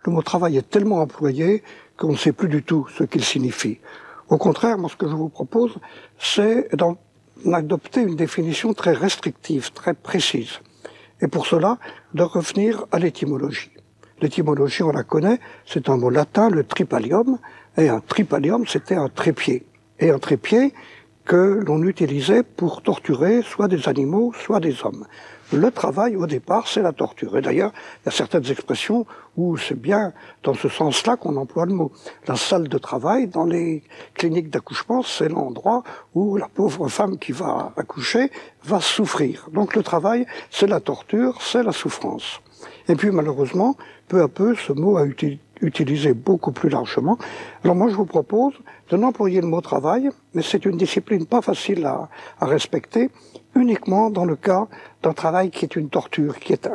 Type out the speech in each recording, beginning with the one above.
le mot travail est tellement employé qu'on ne sait plus du tout ce qu'il signifie. Au contraire, moi ce que je vous propose, c'est d'adopter une définition très restrictive, très précise. Et pour cela, de revenir à l'étymologie. L'étymologie, on la connaît, c'est un mot latin, le tripalium, et un tripalium, c'était un trépied. Et un trépied que l'on utilisait pour torturer soit des animaux, soit des hommes. Le travail, au départ, c'est la torture. Et d'ailleurs, il y a certaines expressions où c'est bien dans ce sens-là qu'on emploie le mot. La salle de travail, dans les cliniques d'accouchement, c'est l'endroit où la pauvre femme qui va accoucher va souffrir. Donc le travail, c'est la torture, c'est la souffrance. Et puis malheureusement, peu à peu, ce mot a été utilisé beaucoup plus largement. Alors moi, je vous propose de n'employer le mot travail, mais c'est une discipline pas facile à respecter, uniquement dans le cas d'un travail qui est une torture, qui est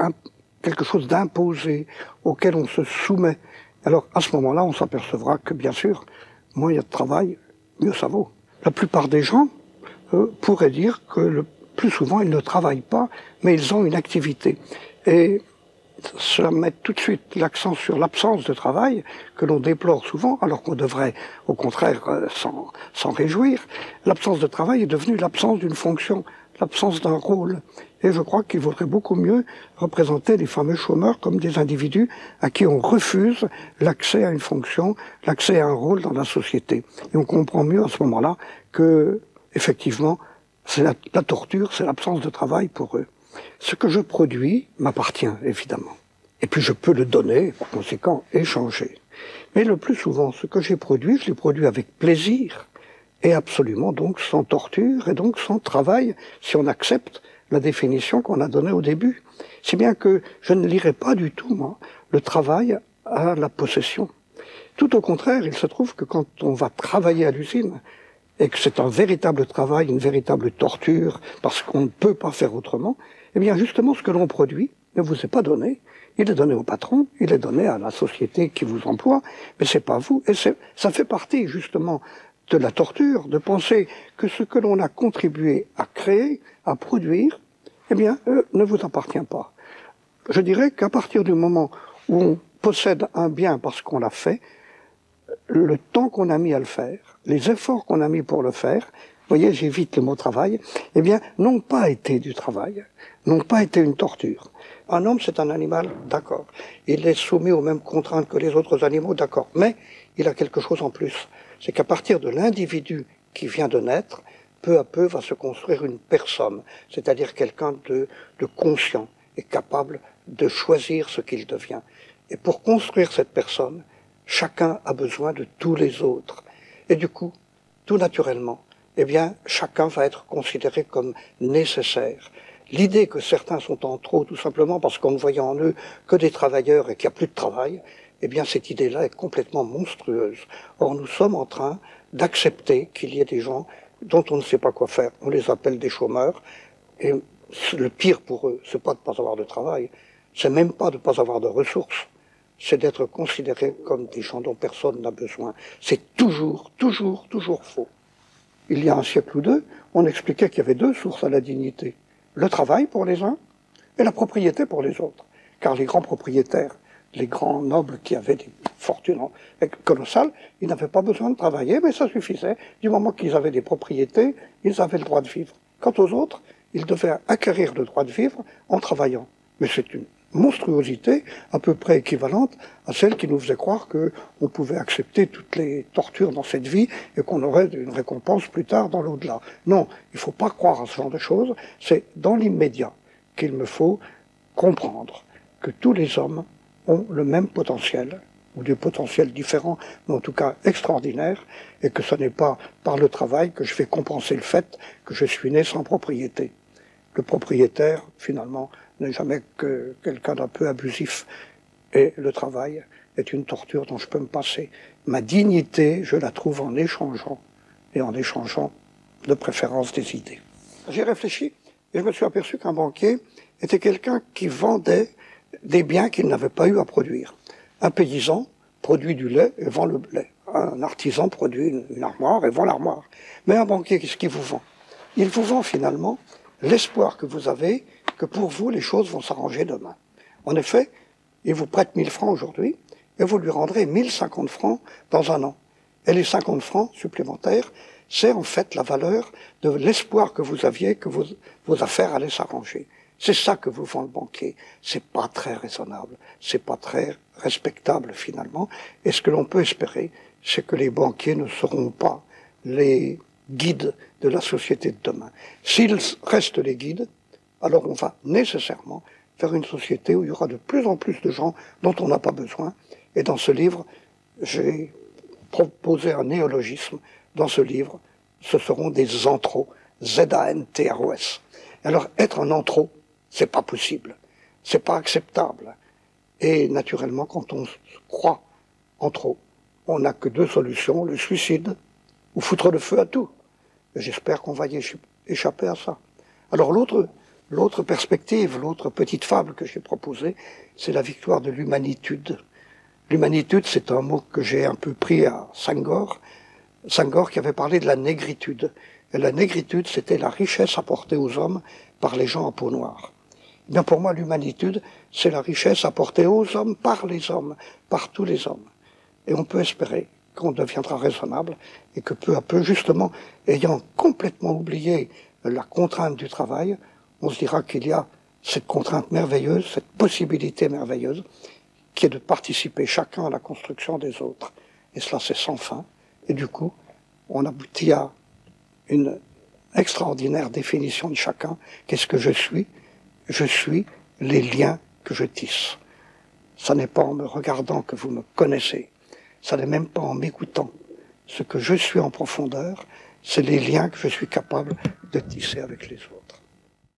quelque chose d'imposé, auquel on se soumet. Alors à ce moment-là, on s'apercevra que bien sûr, moins il y a de travail, mieux ça vaut. La plupart des gens pourraient dire que le plus souvent, ils ne travaillent pas, mais ils ont une activité. Et cela met tout de suite l'accent sur l'absence de travail que l'on déplore souvent, alors qu'on devrait au contraire s'en réjouir. L'absence de travail est devenue l'absence d'une fonction, l'absence d'un rôle. Et je crois qu'il vaudrait beaucoup mieux représenter les fameux chômeurs comme des individus à qui on refuse l'accès à une fonction, l'accès à un rôle dans la société. Et on comprend mieux à ce moment-là que, effectivement, c'est la torture, c'est l'absence de travail pour eux. Ce que je produis m'appartient, évidemment. Et puis je peux le donner, par conséquent, échanger. Mais le plus souvent, ce que j'ai produit, je l'ai produit avec plaisir, et absolument donc sans torture, et donc sans travail, si on accepte la définition qu'on a donnée au début. Si bien que je ne lirai pas du tout, moi, le travail à la possession. Tout au contraire, il se trouve que quand on va travailler à l'usine, et que c'est un véritable travail, une véritable torture, parce qu'on ne peut pas faire autrement, eh bien justement ce que l'on produit ne vous est pas donné. Il est donné au patron, il est donné à la société qui vous emploie, mais c'est pas vous. Et ça fait partie justement de la torture, de penser que ce que l'on a contribué à créer, à produire, eh bien ne vous appartient pas. Je dirais qu'à partir du moment où on possède un bien parce qu'on l'a fait, le temps qu'on a mis à le faire, les efforts qu'on a mis pour le faire, vous voyez, j'évite le mot travail, eh bien, n'ont pas été du travail, n'ont pas été une torture. Un homme, c'est un animal, d'accord. Il est soumis aux mêmes contraintes que les autres animaux, d'accord. Mais il a quelque chose en plus. C'est qu'à partir de l'individu qui vient de naître, peu à peu va se construire une personne, c'est-à-dire quelqu'un de conscient et capable de choisir ce qu'il devient. Et pour construire cette personne, chacun a besoin de tous les autres. Et du coup, tout naturellement, eh bien, chacun va être considéré comme nécessaire. L'idée que certains sont en trop, tout simplement parce qu'on ne voyait en eux que des travailleurs et qu'il n'y a plus de travail, eh bien, cette idée-là est complètement monstrueuse. Or, nous sommes en train d'accepter qu'il y ait des gens dont on ne sait pas quoi faire. On les appelle des chômeurs. Et le pire pour eux, c'est pas de ne pas avoir de travail. C'est même pas de ne pas avoir de ressources. C'est d'être considérés comme des gens dont personne n'a besoin. C'est toujours faux. Il y a un siècle ou deux, on expliquait qu'il y avait deux sources à la dignité. Le travail pour les uns et la propriété pour les autres. Car les grands propriétaires, les grands nobles qui avaient des fortunes colossales, ils n'avaient pas besoin de travailler, mais ça suffisait. Du moment qu'ils avaient des propriétés, ils avaient le droit de vivre. Quant aux autres, ils devaient acquérir le droit de vivre en travaillant. Mais c'est une monstruosité à peu près équivalente à celle qui nous faisait croire qu'on pouvait accepter toutes les tortures dans cette vie et qu'on aurait une récompense plus tard dans l'au-delà. Non, il ne faut pas croire à ce genre de choses. C'est dans l'immédiat qu'il me faut comprendre que tous les hommes ont le même potentiel, ou des potentiels différents, mais en tout cas extraordinaires, et que ce n'est pas par le travail que je vais compenser le fait que je suis né sans propriété. Le propriétaire, finalement, n'est jamais que quelqu'un d'un peu abusif. Et le travail est une torture dont je peux me passer. Ma dignité, je la trouve en échangeant, et en échangeant de préférence des idées. J'ai réfléchi, et je me suis aperçu qu'un banquier était quelqu'un qui vendait des biens qu'il n'avait pas eu à produire. Un paysan produit du lait et vend le lait. Un artisan produit une armoire et vend l'armoire. Mais un banquier, qu'est-ce qu'il vous vend? Il vous vend finalement l'espoir que vous avez que pour vous, les choses vont s'arranger demain. En effet, il vous prête 1000 francs aujourd'hui, et vous lui rendrez 1050 francs dans un an. Et les 50 francs supplémentaires, c'est en fait la valeur de l'espoir que vous aviez que vos affaires allaient s'arranger. C'est ça que vous vend le banquier. C'est pas très raisonnable, c'est pas très respectable finalement. Et ce que l'on peut espérer, c'est que les banquiers ne seront pas les guides de la société de demain. S'ils restent les guides, alors on va nécessairement vers une société où il y aura de plus en plus de gens dont on n'a pas besoin. Et dans ce livre, j'ai proposé un néologisme. Dans ce livre, ce seront des anthros, Z-A-N-T-R-O-S. Alors, être un anthro, c'est pas possible, c'est pas acceptable. Et naturellement, quand on croit en trop, on n'a que deux solutions, le suicide ou foutre le feu à tout. J'espère qu'on va y échapper à ça. Alors l'autre perspective, l'autre petite fable que j'ai proposée, c'est la victoire de l'humanitude. L'humanitude, c'est un mot que j'ai un peu pris à Senghor qui avait parlé de la négritude. Et la négritude, c'était la richesse apportée aux hommes par les gens en peau noire. Eh bien pour moi, l'humanitude, c'est la richesse apportée aux hommes, par tous les hommes. Et on peut espérer qu'on deviendra raisonnable et que peu à peu, justement, ayant complètement oublié la contrainte du travail, on se dira qu'il y a cette contrainte merveilleuse, cette possibilité merveilleuse, qui est de participer chacun à la construction des autres. Et cela, c'est sans fin. Et du coup, on aboutit à une extraordinaire définition de chacun. Qu'est-ce que je suis? Je suis les liens que je tisse. Ça n'est pas en me regardant que vous me connaissez. Ça n'est même pas en m'écoutant. Ce que je suis en profondeur, c'est les liens que je suis capable de tisser avec les autres.